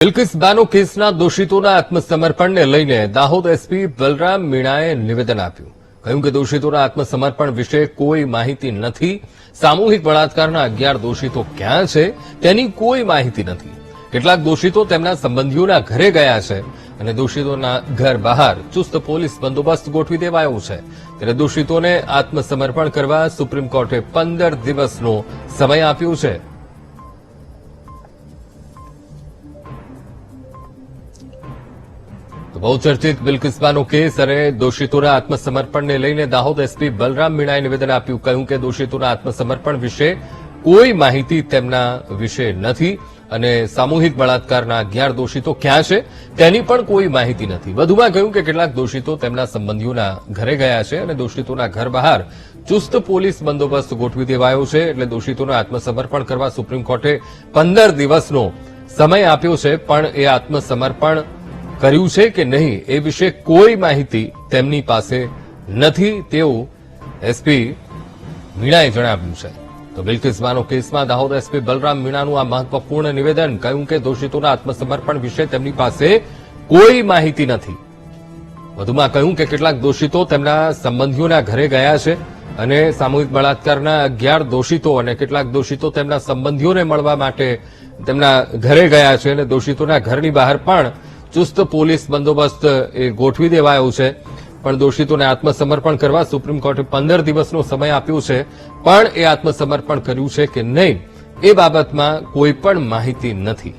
બિલ્કિસ બાનો કેસના દોષિતોના આત્મસમર્પણને લઈને દાહોદ એસપી બલરામ મીણાએ નિવેદન આપ્યું. કહ્યું કે દોષિતોના આત્મસમર્પણ વિશે કોઈ માહિતી નથી. સામૂહિક બળાત્કારના 11 દોષિતો ક્યાં છે તેની કોઈ માહિતી નથી. કેટલાક દોષિતો તેમના સંબંધીઓના ઘરે ગયા છે અને દોષિતોના ઘર બહાર ચુસ્ત પોલીસ બંદોબસ્ત ગોઠવી દેવાયો છે. ત્યારે દોષિતોને આત્મસમર્પણ કરવા સુપ્રીમ કોર્ટે 15 દિવસનો સમય આપ્યો છે. બહુચર્ચિત બિલ્કિસ બાનો કેસ અને દોષિતોના આત્મસમર્પણને લઈને દાહોદ એસપી બલરામ મીણાએ નિવેદન આપ્યું. કહ્યું કે દોષિતોના આત્મસમર્પણ વિશે કોઈ માહિતી તેમના વિશે નથી અને સામૂહિક બળાત્કારના 11 દોષિતો ક્યાં છે તેની પણ કોઈ માહિતી નથી. વધુમાં કહ્યું કે કેટલાક દોષિતો તેમના સંબંધીઓના ઘરે ગયા છે અને દોષિતોના ઘર બહાર ચુસ્ત પોલીસ બંદોબસ્ત ગોઠવી દેવાયો છે. એટલે દોષિતોને આત્મસમર્પણ કરવા સુપ્રીમ કોર્ટે 15 દિવસનો સમય આપ્યો છે, પણ એ આત્મસમર્પણ કર્યું છે કે નહીં એ વિશે કોઈ માહિતી તેમની પાસે નથી તેવું એસપી મીણાએ જણાવ્યું છે. તો બિલ્કિસ બાનો કેસમાં દાહોદ એસપી બલરામ મીણાનું આ મહત્વપૂર્ણ નિવેદન. કહ્યું કે દોષિતોના આત્મસમર્પણ વિશે તેમની પાસે કોઈ માહિતી નથી. વધુમાં કહ્યું કે કેટલાક દોષિતો તેમના સંબંધીઓના ઘરે ગયા છે અને સામૂહિક બળાત્કારના 11 દોષિતો અને કેટલાક દોષિતો તેમના સંબંધીઓને મળવા માટે તેમના ઘરે ગયા છે અને દોષિતોના ઘરની બહાર પણ ચુસ્ત પોલીસ બંદોબસ્ત એ ગોઠવી દેવાયો છે. પણ દોષિતોને આત્મસમર્પણ કરવા સુપ્રીમ કોર્ટે 15 દિવસનો સમય આપ્યો છે, પણ એ આત્મસમર્પણ કર્યું છે કે નહીં એ બાબતમાં કોઈ પણ માહિતી નથી.